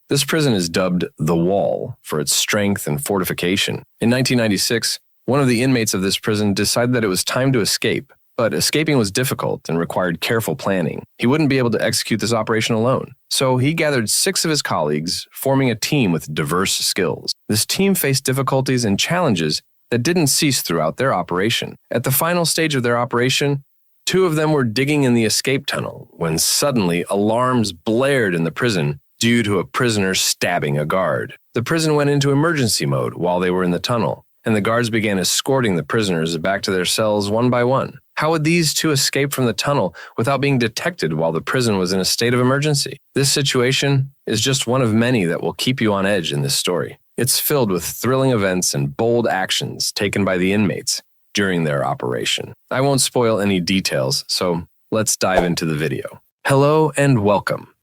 This prison is dubbed the Wall for its strength and fortification. In 1996, one of the inmates of this prison decided that it was time to escape, but escaping was difficult and required careful planning. He wouldn't be able to execute this operation alone, so he gathered 6 of his colleagues, forming a team with diverse skills. This team faced difficulties and challenges that didn't cease throughout their operation. At the final stage of their operation, 2 of them were digging in the escape tunnel when suddenly alarms blared in the prison due to a prisoner stabbing a guard. The prison went into emergency mode while they were in the tunnel, and the guards began escorting the prisoners back to their cells one by one. How would these 2 escape from the tunnel without being detected while the prison was in a state of emergency? This situation is just one of many that will keep you on edge in this story. It's filled with thrilling events and bold actions taken by the inmates during their operation. I won't spoil any details, so let's dive into the video. Hello and welcome.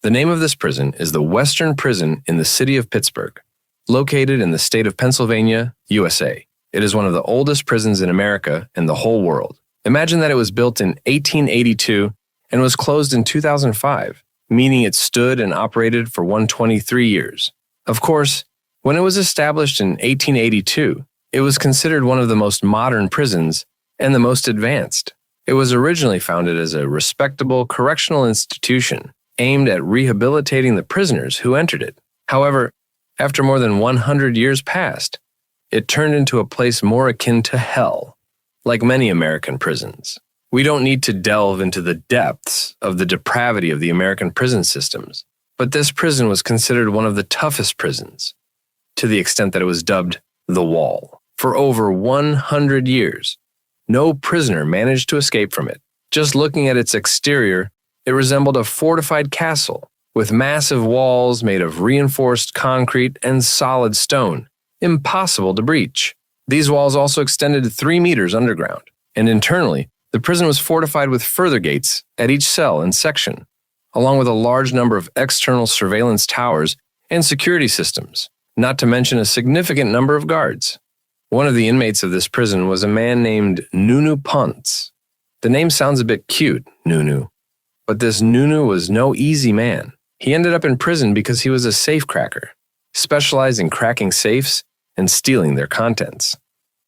The name of this prison is the Western Prison in the city of Pittsburgh, located in the state of Pennsylvania, USA. It is one of the oldest prisons in America and the whole world. Imagine that it was built in 1882 and was closed in 2005, meaning it stood and operated for 123 years. Of course, when it was established in 1882, it was considered one of the most modern prisons and the most advanced. It was originally founded as a respectable correctional institution aimed at rehabilitating the prisoners who entered it. However, after more than 100 years passed, it turned into a place more akin to hell, like many American prisons. We don't need to delve into the depths of the depravity of the American prison systems, but this prison was considered one of the toughest prisons, to the extent that it was dubbed the Wall. For over 100 years, no prisoner managed to escape from it. Just looking at its exterior, it resembled a fortified castle with massive walls made of reinforced concrete and solid stone, impossible to breach. These walls also extended 3 meters underground, and internally, the prison was fortified with further gates at each cell and section, along with a large number of external surveillance towers and security systems, not to mention a significant number of guards. One of the inmates of this prison was a man named Nunu Ponce. The name sounds a bit cute, Nunu. But this Nunu was no easy man. He ended up in prison because he was a safecracker, specialized in cracking safes and stealing their contents.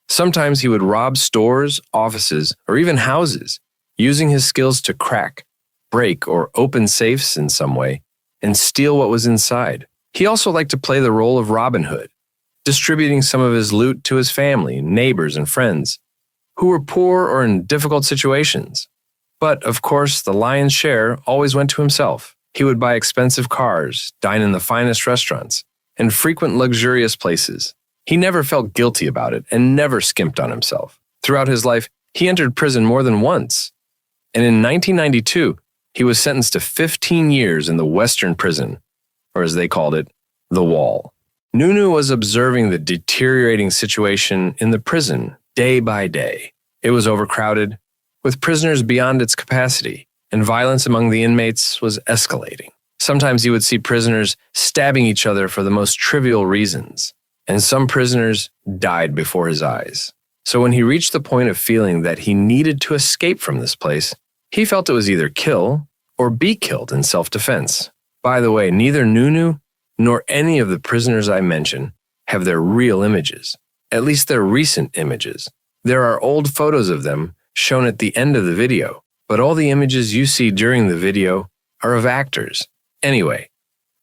Sometimes he would rob stores, offices, or even houses, using his skills to crack, break, or open safes in some way, and steal what was inside. He also liked to play the role of Robin Hood, distributing some of his loot to his family, neighbors, and friends, who were poor or in difficult situations. But, of course, the lion's share always went to himself. He would buy expensive cars, dine in the finest restaurants, and frequent luxurious places. He never felt guilty about it and never skimped on himself. Throughout his life, he entered prison more than once. And in 1992, he was sentenced to 15 years in the Western Prison, or as they called it, the Wall. Nunu was observing the deteriorating situation in the prison day by day. It was overcrowded, with prisoners beyond its capacity, and violence among the inmates was escalating. Sometimes he would see prisoners stabbing each other for the most trivial reasons, and some prisoners died before his eyes. So when he reached the point of feeling that he needed to escape from this place, he felt it was either kill or be killed in self-defense. By the way, neither Nunu nor any of the prisoners I mention have their real images, at least their recent images. There are old photos of them shown at the end of the video, but all the images you see during the video are of actors. Anyway,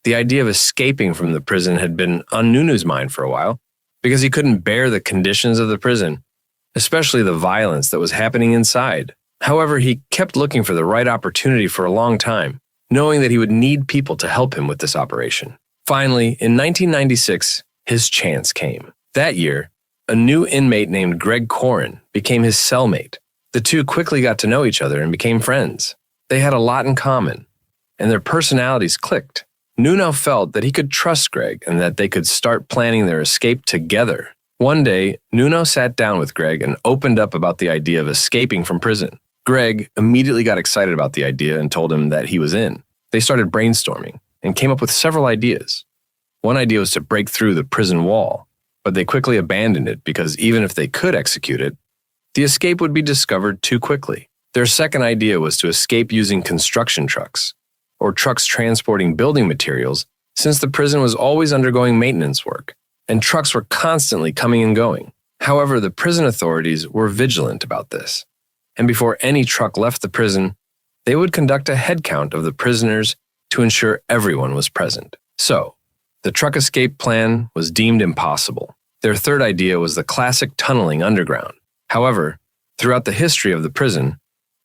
the idea of escaping from the prison had been on Nunu's mind for a while, because he couldn't bear the conditions of the prison, especially the violence that was happening inside. However, he kept looking for the right opportunity for a long time, knowing that he would need people to help him with this operation. Finally, in 1996, his chance came. That year, a new inmate named Greg Corin became his cellmate. The two quickly got to know each other and became friends. They had a lot in common, and their personalities clicked. Nuno felt that he could trust Greg and that they could start planning their escape together. One day, Nuno sat down with Greg and opened up about the idea of escaping from prison. Greg immediately got excited about the idea and told him that he was in. They started brainstorming and came up with several ideas. One idea was to break through the prison wall, but they quickly abandoned it because even if they could execute it, the escape would be discovered too quickly. Their second idea was to escape using construction trucks, or trucks transporting building materials since the prison was always undergoing maintenance work, and trucks were constantly coming and going. However, the prison authorities were vigilant about this, and before any truck left the prison, they would conduct a head count of the prisoners to ensure everyone was present. So, the truck escape plan was deemed impossible. Their third idea was the classic tunneling underground. However, throughout the history of the prison,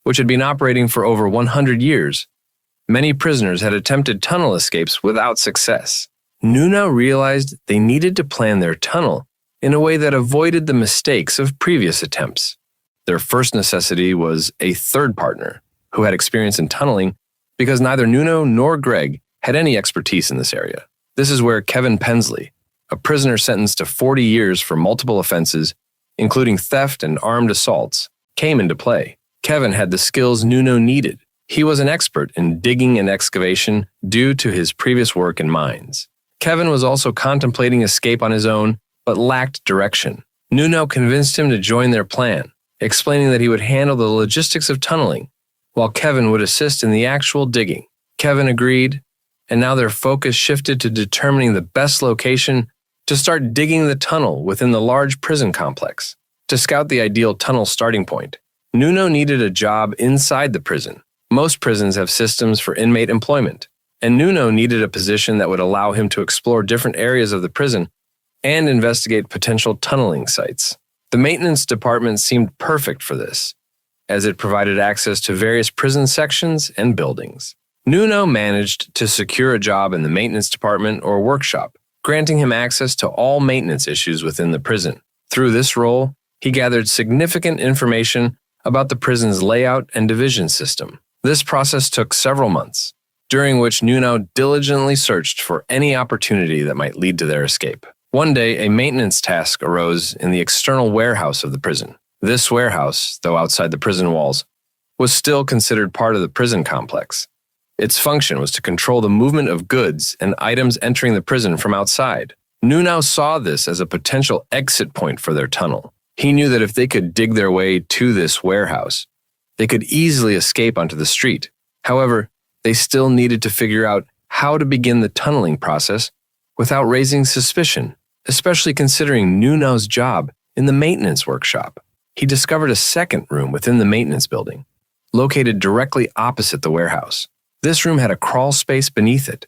which had been operating for over 100 years, many prisoners had attempted tunnel escapes without success. Nuno realized they needed to plan their tunnel in a way that avoided the mistakes of previous attempts. Their first necessity was a third partner who had experience in tunneling because neither Nuno nor Greg had any expertise in this area. This is where Kevin Pensley, a prisoner sentenced to 40 years for multiple offenses, including theft and armed assaults, came into play. Kevin had the skills Nuno needed. He was an expert in digging and excavation due to his previous work in mines. Kevin was also contemplating escape on his own, but lacked direction. Nuno convinced him to join their plan, explaining that he would handle the logistics of tunneling, while Kevin would assist in the actual digging. Kevin agreed, and now their focus shifted to determining the best location to start digging the tunnel within the large prison complex. To scout the ideal tunnel starting point, Nuno needed a job inside the prison. Most prisons have systems for inmate employment, and Nuno needed a position that would allow him to explore different areas of the prison and investigate potential tunneling sites. The maintenance department seemed perfect for this, as it provided access to various prison sections and buildings. Nuno managed to secure a job in the maintenance department or workshop, granting him access to all maintenance issues within the prison. Through this role, he gathered significant information about the prison's layout and division system. This process took several months, during which Nuno diligently searched for any opportunity that might lead to their escape. One day, a maintenance task arose in the external warehouse of the prison. This warehouse, though outside the prison walls, was still considered part of the prison complex. Its function was to control the movement of goods and items entering the prison from outside. Nuno saw this as a potential exit point for their tunnel. He knew that if they could dig their way to this warehouse, they could easily escape onto the street. However, they still needed to figure out how to begin the tunneling process without raising suspicion, especially considering Nuno's job in the maintenance workshop. He discovered a second room within the maintenance building, located directly opposite the warehouse. This room had a crawl space beneath it,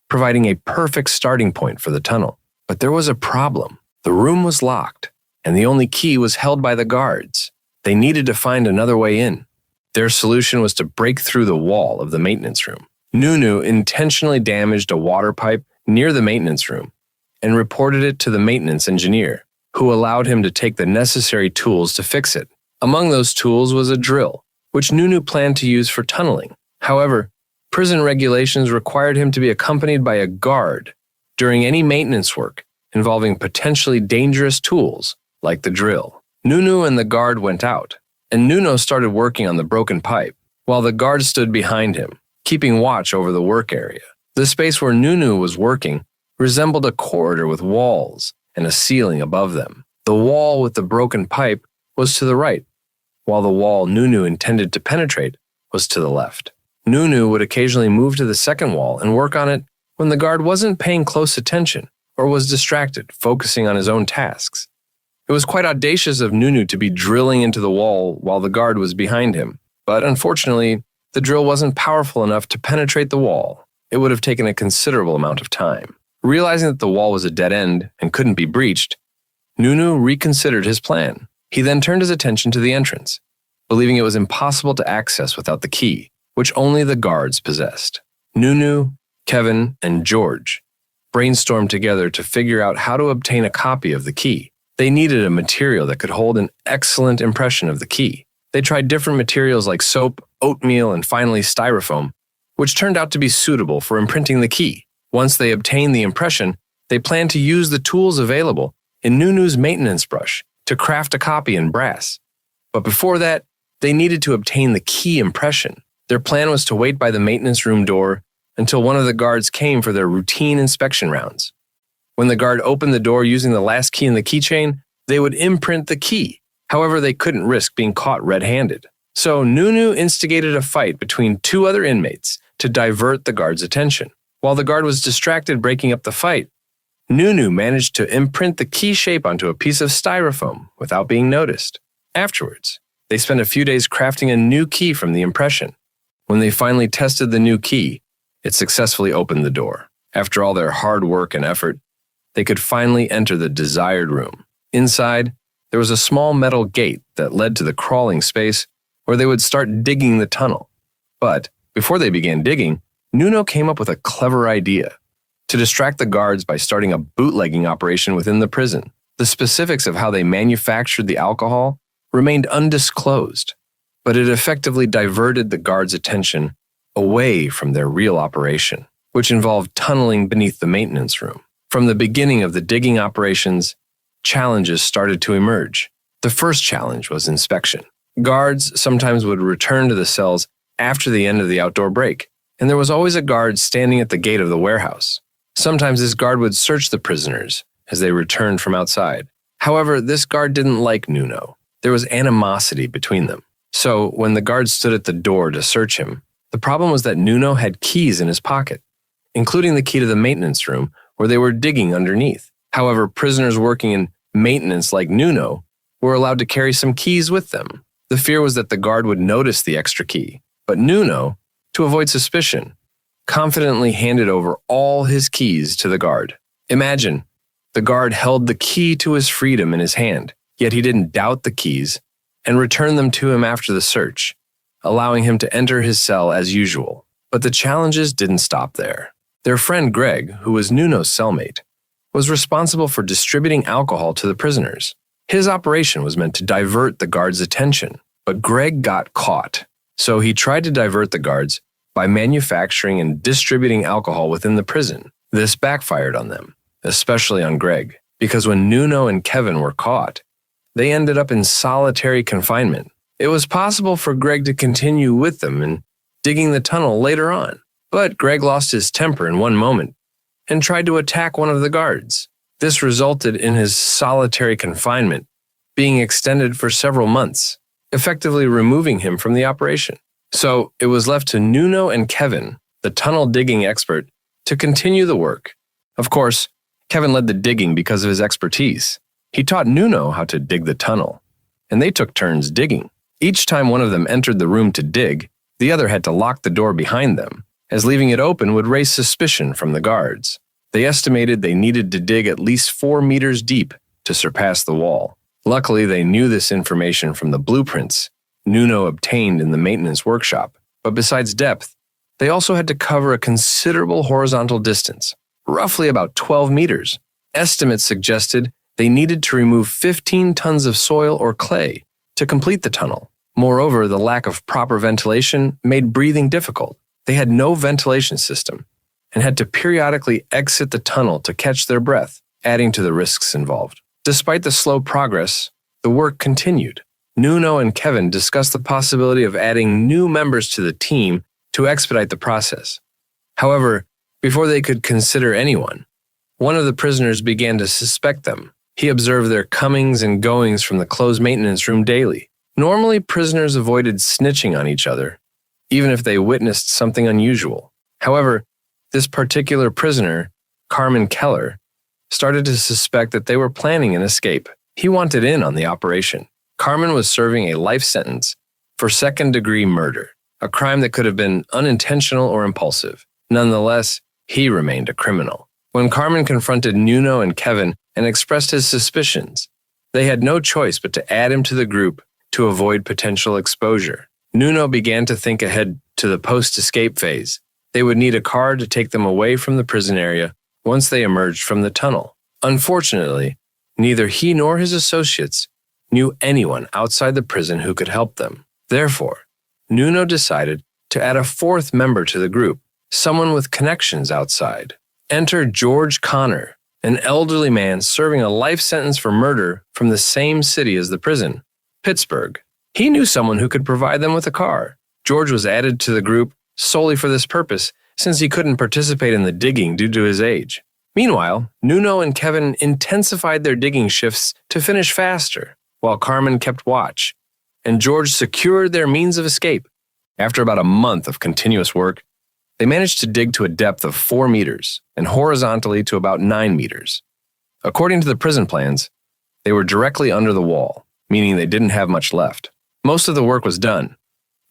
providing a perfect starting point for the tunnel. But there was a problem. The room was locked, and the only key was held by the guards. They needed to find another way in. Their solution was to break through the wall of the maintenance room. Nuno intentionally damaged a water pipe near the maintenance room and reported it to the maintenance engineer, who allowed him to take the necessary tools to fix it. Among those tools was a drill, which Nuno planned to use for tunneling. However, prison regulations required him to be accompanied by a guard during any maintenance work involving potentially dangerous tools like the drill. Nuno and the guard went out, and Nuno started working on the broken pipe, while the guard stood behind him, keeping watch over the work area. The space where Nuno was working resembled a corridor with walls and a ceiling above them. The wall with the broken pipe was to the right, while the wall Nuno intended to penetrate was to the left. Nuno would occasionally move to the second wall and work on it when the guard wasn't paying close attention or was distracted, focusing on his own tasks. It was quite audacious of Nuno to be drilling into the wall while the guard was behind him, but unfortunately, the drill wasn't powerful enough to penetrate the wall. It would have taken a considerable amount of time. Realizing that the wall was a dead end and couldn't be breached, Nuno reconsidered his plan. He then turned his attention to the entrance, believing it was impossible to access without the key, which only the guards possessed. Nuno, Kevin, and George brainstormed together to figure out how to obtain a copy of the key. They needed a material that could hold an excellent impression of the key. They tried different materials like soap, oatmeal, and finally styrofoam, which turned out to be suitable for imprinting the key. Once they obtained the impression, they planned to use the tools available in Nuno's maintenance brush to craft a copy in brass. But before that, they needed to obtain the key impression. Their plan was to wait by the maintenance room door until one of the guards came for their routine inspection rounds. When the guard opened the door using the last key in the keychain, they would imprint the key. However, they couldn't risk being caught red-handed. So Nuno instigated a fight between two other inmates to divert the guard's attention. While the guard was distracted breaking up the fight, Nunu managed to imprint the key shape onto a piece of styrofoam without being noticed. Afterwards, they spent a few days crafting a new key from the impression. When they finally tested the new key, it successfully opened the door. After all their hard work and effort, they could finally enter the desired room. Inside, there was a small metal gate that led to the crawling space where they would start digging the tunnel. But before they began digging, Nuno came up with a clever idea: to distract the guards by starting a bootlegging operation within the prison. The specifics of how they manufactured the alcohol remained undisclosed, but it effectively diverted the guards' attention away from their real operation, which involved tunneling beneath the maintenance room. From the beginning of the digging operations, challenges started to emerge. The first challenge was inspection. Guards sometimes would return to the cells after the end of the outdoor break, and there was always a guard standing at the gate of the warehouse. Sometimes this guard would search the prisoners as they returned from outside. However, this guard didn't like Nuno. There was animosity between them. So, when the guard stood at the door to search him, the problem was that Nuno had keys in his pocket, including the key to the maintenance room where they were digging underneath. However, prisoners working in maintenance like Nuno were allowed to carry some keys with them. The fear was that the guard would notice the extra key, but Nuno, to avoid suspicion, confidently handed over all his keys to the guard. Imagine, the guard held the key to his freedom in his hand, yet he didn't doubt the keys and returned them to him after the search, allowing him to enter his cell as usual. But the challenges didn't stop there. Their friend Greg, who was Nuno's cellmate, was responsible for distributing alcohol to the prisoners. His operation was meant to divert the guards' attention, but Greg got caught. So he tried to divert the guards by manufacturing and distributing alcohol within the prison. This backfired on them, especially on Greg, because when Nuno and Kevin were caught, they ended up in solitary confinement. It was possible for Greg to continue with them and digging the tunnel later on, but Greg lost his temper in one moment and tried to attack one of the guards. This resulted in his solitary confinement being extended for several months, effectively removing him from the operation. So it was left to Nuno and Kevin, the tunnel digging expert, to continue the work. Of course, Kevin led the digging because of his expertise. He taught Nuno how to dig the tunnel, and they took turns digging. Each time one of them entered the room to dig, the other had to lock the door behind them, as leaving it open would raise suspicion from the guards. They estimated they needed to dig at least 4 meters deep to surpass the wall. Luckily, they knew this information from the blueprints Nuno obtained in the maintenance workshop. But besides depth, they also had to cover a considerable horizontal distance, roughly about 12 meters. Estimates suggested they needed to remove 15 tons of soil or clay to complete the tunnel. Moreover, the lack of proper ventilation made breathing difficult. They had no ventilation system and had to periodically exit the tunnel to catch their breath, adding to the risks involved. Despite the slow progress, the work continued. Nuno and Kevin discussed the possibility of adding new members to the team to expedite the process. However, before they could consider anyone, one of the prisoners began to suspect them. He observed their comings and goings from the closed maintenance room daily. Normally, prisoners avoided snitching on each other, even if they witnessed something unusual. However, this particular prisoner, Carmen Keller, started to suspect that they were planning an escape. He wanted in on the operation. Carmen was serving a life sentence for second-degree murder, a crime that could have been unintentional or impulsive. Nonetheless, he remained a criminal. When Carmen confronted Nuno and Kevin and expressed his suspicions, they had no choice but to add him to the group to avoid potential exposure. Nuno began to think ahead to the post-escape phase. They would need a car to take them away from the prison area once they emerged from the tunnel. Unfortunately, neither he nor his associates knew anyone outside the prison who could help them. Therefore, Nuno decided to add a fourth member to the group, someone with connections outside. Enter George Connor, an elderly man serving a life sentence for murder from the same city as the prison, Pittsburgh. He knew someone who could provide them with a car. George was added to the group solely for this purpose, since he couldn't participate in the digging due to his age. Meanwhile, Nuno and Kevin intensified their digging shifts to finish faster, while Carmen kept watch, and George secured their means of escape. After about a month of continuous work, They managed to dig to a depth of 4 meters and horizontally to about 9 meters. According to the prison plans, they were directly under the wall, meaning they didn't have much left. Most of the work was done,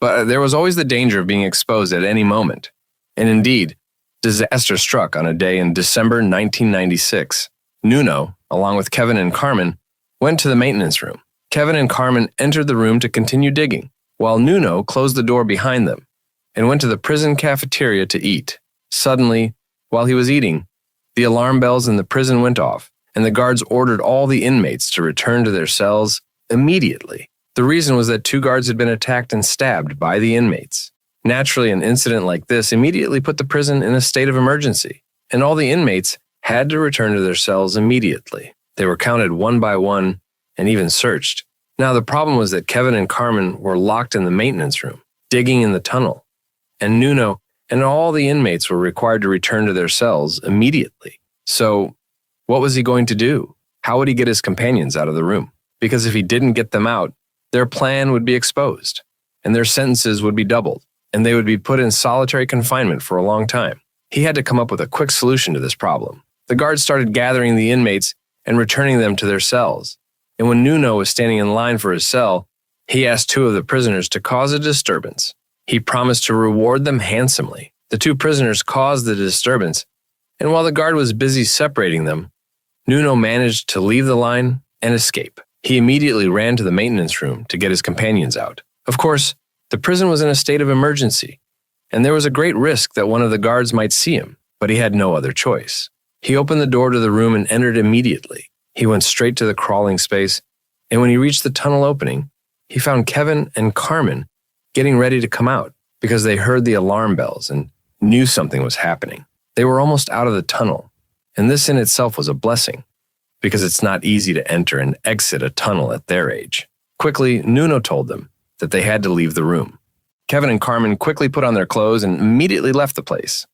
but there was always the danger of being exposed at any moment. And indeed, disaster struck on a day in December 1996. Nuno, along with Kevin and Carmen, went to the maintenance room. Kevin and Carmen entered the room to continue digging, while Nuno closed the door behind them and went to the prison cafeteria to eat. Suddenly, while he was eating, the alarm bells in the prison went off, and the guards ordered all the inmates to return to their cells immediately. The reason was that 2 guards had been attacked and stabbed by the inmates. Naturally, an incident like this immediately put the prison in a state of emergency, and all the inmates had to return to their cells immediately. They were counted one by one and even searched. Now, the problem was that Kevin and Carmen were locked in the maintenance room, digging in the tunnel, and Nuno and all the inmates were required to return to their cells immediately. So, what was he going to do? How would he get his companions out of the room? Because if he didn't get them out, their plan would be exposed, and their sentences would be doubled, and they would be put in solitary confinement for a long time. He had to come up with a quick solution to this problem. The guards started gathering the inmates and returning them to their cells. And when Nuno was standing in line for his cell, he asked 2 of the prisoners to cause a disturbance. He promised to reward them handsomely. The 2 prisoners caused the disturbance, and while the guard was busy separating them, Nuno managed to leave the line and escape. He immediately ran to the maintenance room to get his companions out. Of course, the prison was in a state of emergency, and there was a great risk that one of the guards might see him, but he had no other choice. He opened the door to the room and entered immediately. He went straight to the crawling space, and when he reached the tunnel opening, he found Kevin and Carmen getting ready to come out because they heard the alarm bells and knew something was happening. They were almost out of the tunnel, and this in itself was a blessing because it's not easy to enter and exit a tunnel at their age. Quickly, Nuno told them that they had to leave the room. Kevin and Carmen quickly put on their clothes and immediately left the place.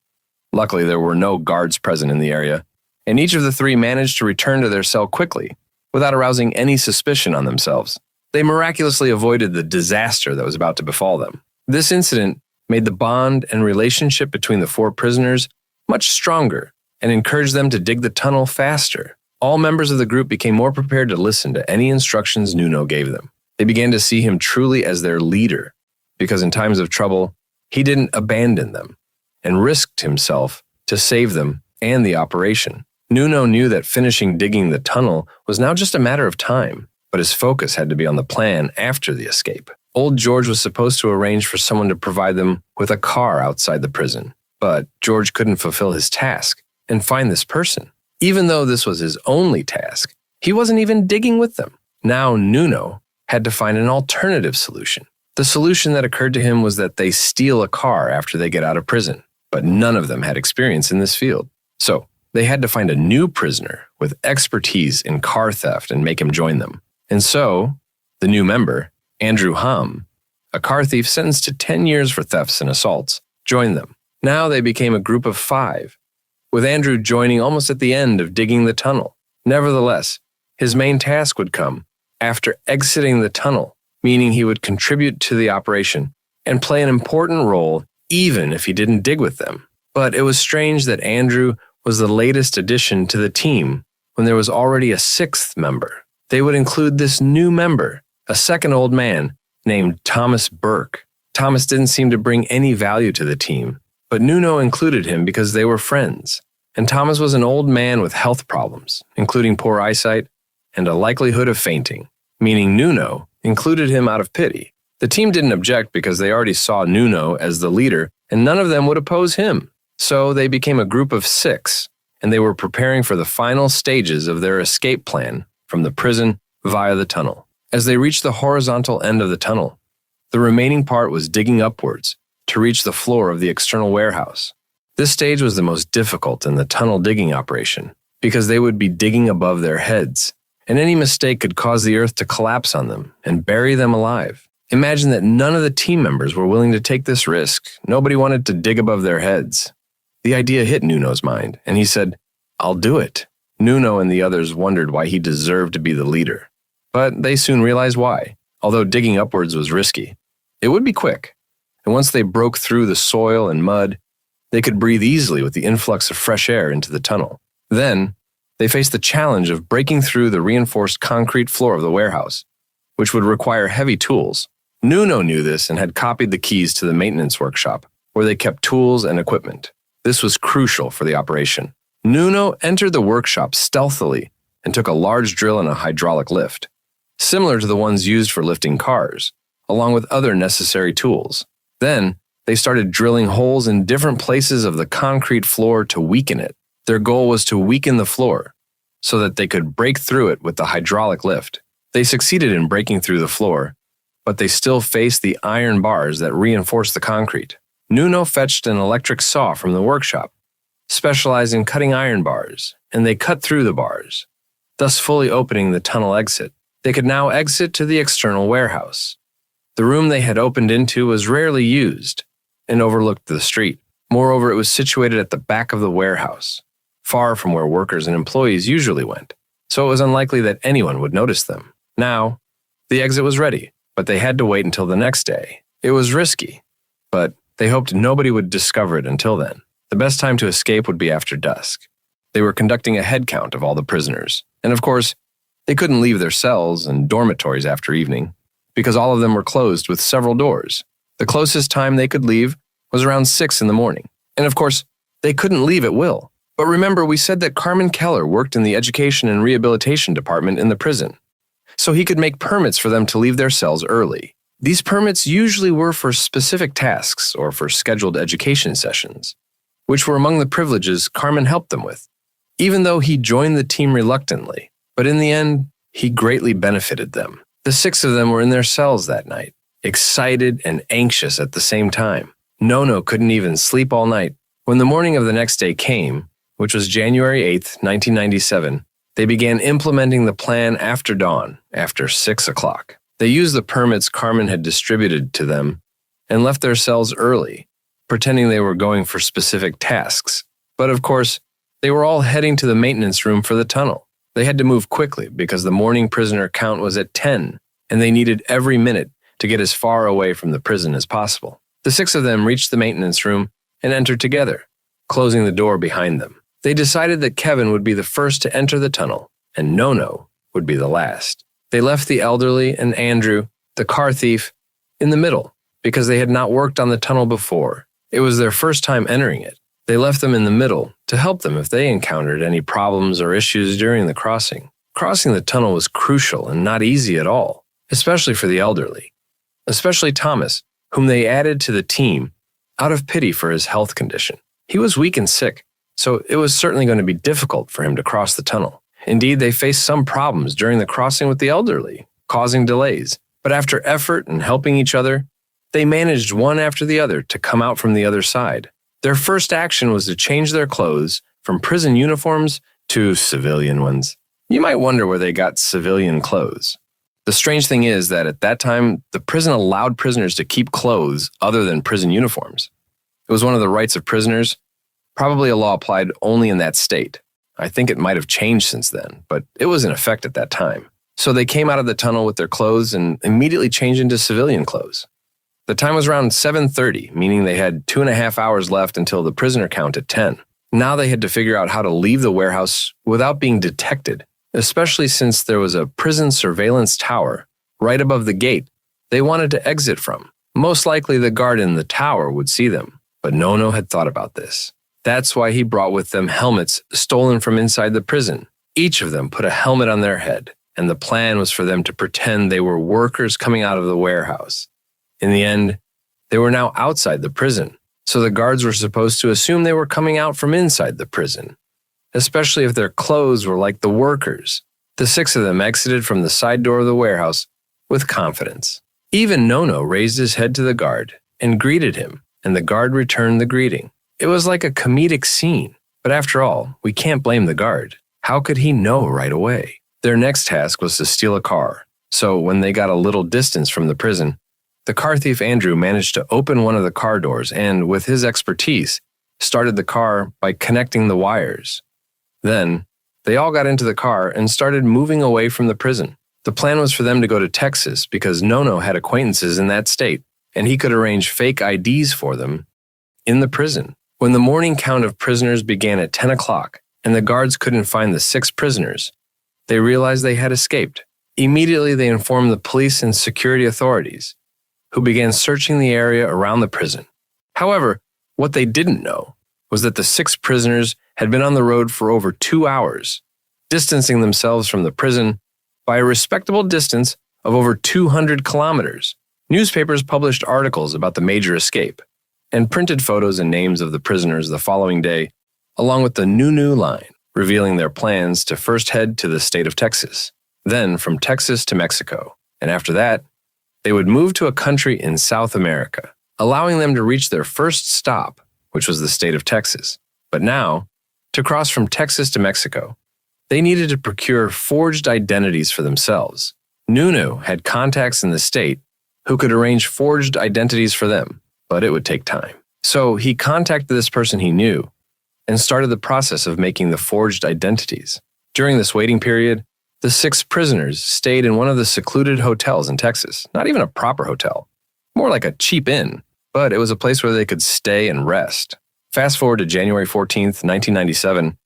Luckily, there were no guards present in the area, and each of the 3 managed to return to their cell quickly without arousing any suspicion on themselves. They miraculously avoided the disaster that was about to befall them. This incident made the bond and relationship between the 4 prisoners much stronger and encouraged them to dig the tunnel faster. All members of the group became more prepared to listen to any instructions Nuno gave them. They began to see him truly as their leader, because in times of trouble, he didn't abandon them and risked himself to save them and the operation. Nuno knew that finishing digging the tunnel was now just a matter of time, but his focus had to be on the plan after the escape. Old George was supposed to arrange for someone to provide them with a car outside the prison, but George couldn't fulfill his task and find this person. Even though this was his only task, he wasn't even digging with them. Now Nuno had to find an alternative solution. The solution that occurred to him was that they steal a car after they get out of prison, but none of them had experience in this field. So they had to find a new prisoner with expertise in car theft and make him join them. And so, the new member, Andrew Hum, a car thief sentenced to 10 years for thefts and assaults, joined them. Now they became a group of 5, with Andrew joining almost at the end of digging the tunnel. Nevertheless, his main task would come after exiting the tunnel, meaning he would contribute to the operation and play an important role even if he didn't dig with them. But it was strange that Andrew was the latest addition to the team when there was already a 6th member. They would include this new member, a second old man named Thomas Burke. Thomas didn't seem to bring any value to the team, but Nuno included him because they were friends. And Thomas was an old man with health problems, including poor eyesight and a likelihood of fainting, meaning Nuno included him out of pity. The team didn't object because they already saw Nuno as the leader, and none of them would oppose him. So they became a group of 6, and they were preparing for the final stages of their escape plan from the prison via the tunnel. As they reached the horizontal end of the tunnel, the remaining part was digging upwards to reach the floor of the external warehouse. This stage was the most difficult in the tunnel digging operation because they would be digging above their heads, and any mistake could cause the earth to collapse on them and bury them alive. Imagine that none of the team members were willing to take this risk. Nobody wanted to dig above their heads. The idea hit Nuno's mind, and he said, "I'll do it." Nuno and the others wondered why he deserved to be the leader, but they soon realized why. Although digging upwards was risky, it would be quick, and once they broke through the soil and mud, They could breathe easily with the influx of fresh air into the tunnel. Then, they faced the challenge of breaking through the reinforced concrete floor of the warehouse, which would require heavy tools. Nuno knew this and had copied the keys to the maintenance workshop, where they kept tools and equipment. This was crucial for the operation. Nuno entered the workshop stealthily and took a large drill and a hydraulic lift, similar to the ones used for lifting cars, along with other necessary tools. Then, they started drilling holes in different places of the concrete floor to weaken it. Their goal was to weaken the floor so that they could break through it with the hydraulic lift. They succeeded in breaking through the floor, but they still faced the iron bars that reinforced the concrete. Nuno fetched an electric saw from the workshop, specialized in cutting iron bars, and they cut through the bars, thus fully opening the tunnel exit. They could now exit to the external warehouse. The room they had opened into was rarely used and overlooked the street. Moreover, it was situated at the back of the warehouse, far from where workers and employees usually went, so it was unlikely that anyone would notice them. Now, the exit was ready, but they had to wait until the next day. It was risky, but they hoped nobody would discover it until then. The best time to escape would be after dusk. They were conducting a head count of all the prisoners, and of course, they couldn't leave their cells and dormitories after evening, because all of them were closed with several doors. The closest time they could leave was around 6 in the morning. And of course, they couldn't leave at will. But remember, we said that Carmen Keller worked in the Education and Rehabilitation Department in the prison, so he could make permits for them to leave their cells early. These permits usually were for specific tasks or for scheduled education sessions, which were among the privileges Carmen helped them with, even though he joined the team reluctantly. But in the end, he greatly benefited them. The 6 of them were in their cells that night, excited and anxious at the same time. Nono couldn't even sleep all night. When the morning of the next day came, which was January 8th, 1997, they began implementing the plan after dawn, after 6 o'clock. They used the permits Carmen had distributed to them and left their cells early, pretending they were going for specific tasks. But of course, they were all heading to the maintenance room for the tunnel. They had to move quickly because the morning prisoner count was at 10, and they needed every minute to get as far away from the prison as possible. The 6 of them reached the maintenance room and entered together, closing the door behind them. They decided that Kevin would be the first to enter the tunnel, and Nono would be the last. They left the elderly and Andrew, the car thief, in the middle because they had not worked on the tunnel before. It was their first time entering it. They left them in the middle to help them if they encountered any problems or issues during the crossing. Crossing the tunnel was crucial and not easy at all, especially for the elderly, especially Thomas, whom they added to the team out of pity for his health condition. He was weak and sick, so it was certainly going to be difficult for him to cross the tunnel. Indeed, they faced some problems during the crossing with the elderly, causing delays. But after effort and helping each other, they managed one after the other to come out from the other side. Their first action was to change their clothes from prison uniforms to civilian ones. You might wonder where they got civilian clothes. The strange thing is that at that time, the prison allowed prisoners to keep clothes other than prison uniforms. It was one of the rights of prisoners, probably a law applied only in that state. I think it might have changed since then, but it was in effect at that time. So they came out of the tunnel with their clothes and immediately changed into civilian clothes. The time was around 7:30, meaning they had 2.5 hours left until the prisoner count at 10. Now they had to figure out how to leave the warehouse without being detected, especially since there was a prison surveillance tower right above the gate they wanted to exit from. Most likely the guard in the tower would see them, but Nono had thought about this. That's why he brought with them helmets stolen from inside the prison. Each of them put a helmet on their head, and the plan was for them to pretend they were workers coming out of the warehouse. In the end, they were now outside the prison, so the guards were supposed to assume they were coming out from inside the prison, especially if their clothes were like the workers. The 6 of them exited from the side door of the warehouse with confidence. Even Nono raised his head to the guard and greeted him, and the guard returned the greeting. It was like a comedic scene, but after all, we can't blame the guard. How could he know right away? Their next task was to steal a car, so when they got a little distance from the prison, the car thief Andrew managed to open one of the car doors and, with his expertise, started the car by connecting the wires. Then, they all got into the car and started moving away from the prison. The plan was for them to go to Texas because Nono had acquaintances in that state, and he could arrange fake IDs for them in the prison. When the morning count of prisoners began at 10 o'clock and the guards couldn't find the 6 prisoners, they realized they had escaped. Immediately, they informed the police and security authorities, who began searching the area around the prison. However, what they didn't know was that the 6 prisoners had been on the road for over 2 hours, distancing themselves from the prison by a respectable distance of over 200 kilometers. Newspapers published articles about the major escape and printed photos and names of the prisoners the following day, along with the Nunu line, revealing their plans to first head to the state of Texas, then from Texas to Mexico, and after that, they would move to a country in South America, allowing them to reach their first stop, which was the state of Texas. But now, to cross from Texas to Mexico, they needed to procure forged identities for themselves. Nunu had contacts in the state who could arrange forged identities for them, but it would take time. So he contacted this person he knew and started the process of making the forged identities. During this waiting period, the 6 prisoners stayed in one of the secluded hotels in Texas, not even a proper hotel, more like a cheap inn, but it was a place where they could stay and rest. Fast forward to January 14th, 1997,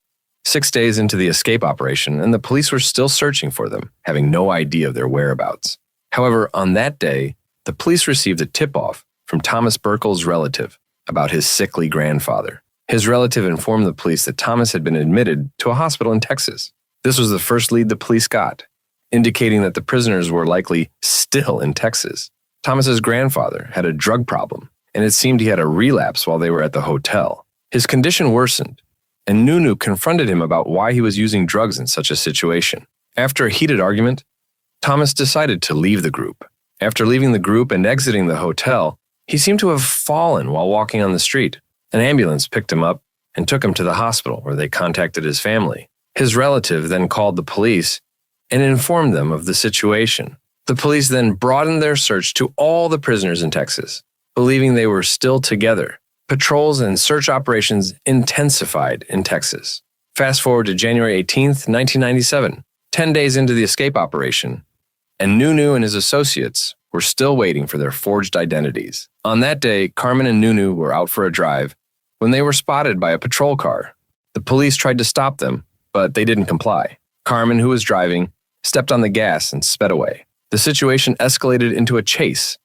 6 days into the escape operation, and the police were still searching for them, having no idea of their whereabouts. However, on that day, the police received a tip-off from Thomas Burkle's relative about his sickly grandfather. His relative informed the police that Thomas had been admitted to a hospital in Texas. This was the first lead the police got, indicating that the prisoners were likely still in Texas. Thomas's grandfather had a drug problem, and it seemed he had a relapse while they were at the hotel. His condition worsened, and Nunu confronted him about why he was using drugs in such a situation. After a heated argument, Thomas decided to leave the group. After leaving the group and exiting the hotel, he seemed to have fallen while walking on the street. An ambulance picked him up and took him to the hospital, where they contacted his family. His relative then called the police and informed them of the situation. The police then broadened their search to all the prisoners in Texas, believing they were still together. Patrols and search operations intensified in Texas. Fast forward to January 18th, 1997, 10 days into the escape operation, and Nunu and his associates were still waiting for their forged identities. On that day, Carmen and Nunu were out for a drive when they were spotted by a patrol car. The police tried to stop them, but they didn't comply. Carmen, who was driving, stepped on the gas and sped away. The situation escalated into a chase,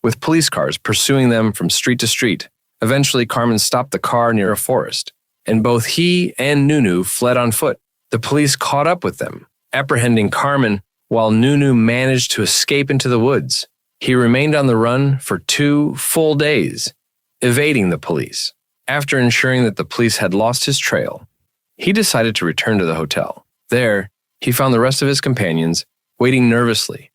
with police cars pursuing them from street to street. Eventually, Carmen stopped the car near a forest, and both he and Nunu fled on foot. The police caught up with them, apprehending Carmen while Nunu managed to escape into the woods. He remained on the run for 2 full days, evading the police. After ensuring that the police had lost his trail, he decided to return to the hotel. There, he found the rest of his companions waiting nervously,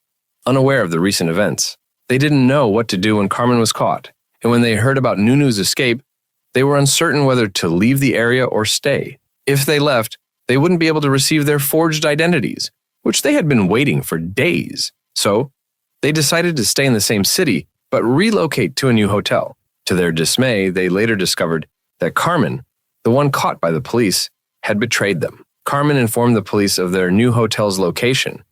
unaware of the recent events. They didn't know what to do when Carmen was caught, and when they heard about Nunu's escape, they were uncertain whether to leave the area or stay. If they left, they wouldn't be able to receive their forged identities, which they had been waiting for days. So, they decided to stay in the same city, but relocate to a new hotel. To their dismay, they later discovered that Carmen, the one caught by the police, had betrayed them. Carmen informed the police of their new hotel's location,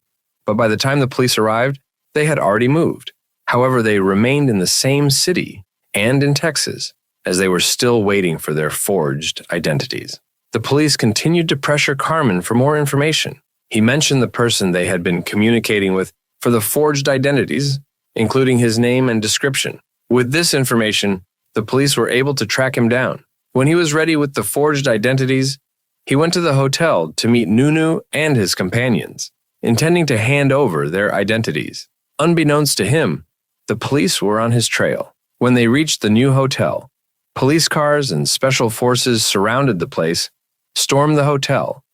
but by the time the police arrived, they had already moved. However, they remained in the same city and in Texas, as they were still waiting for their forged identities. The police continued to pressure Carmen for more information. He mentioned the person they had been communicating with for the forged identities, including his name and description. With this information, the police were able to track him down. When he was ready with the forged identities, he went to the hotel to meet Nunu and his companions, intending to hand over their identities. Unbeknownst to him, the police were on his trail. When they reached the new hotel, police cars and special forces surrounded the place, stormed the hotel,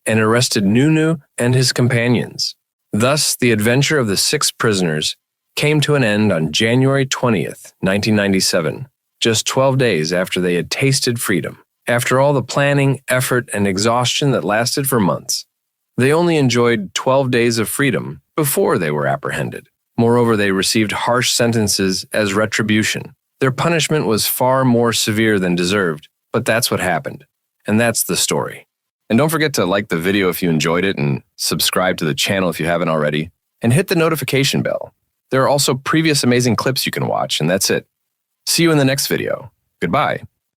and arrested Nunu and his companions. Thus, the adventure of the 6 prisoners came to an end on January 20th, 1997, just 12 days after they had tasted freedom. After all the planning, effort, and exhaustion that lasted for months, they only enjoyed 12 days of freedom before they were apprehended. Moreover, they received harsh sentences as retribution. Their punishment was far more severe than deserved, but that's what happened, and that's the story. And don't forget to like the video if you enjoyed it and subscribe to the channel if you haven't already, and hit the notification bell. There are also previous amazing clips you can watch, and that's it. See you in the next video. Goodbye.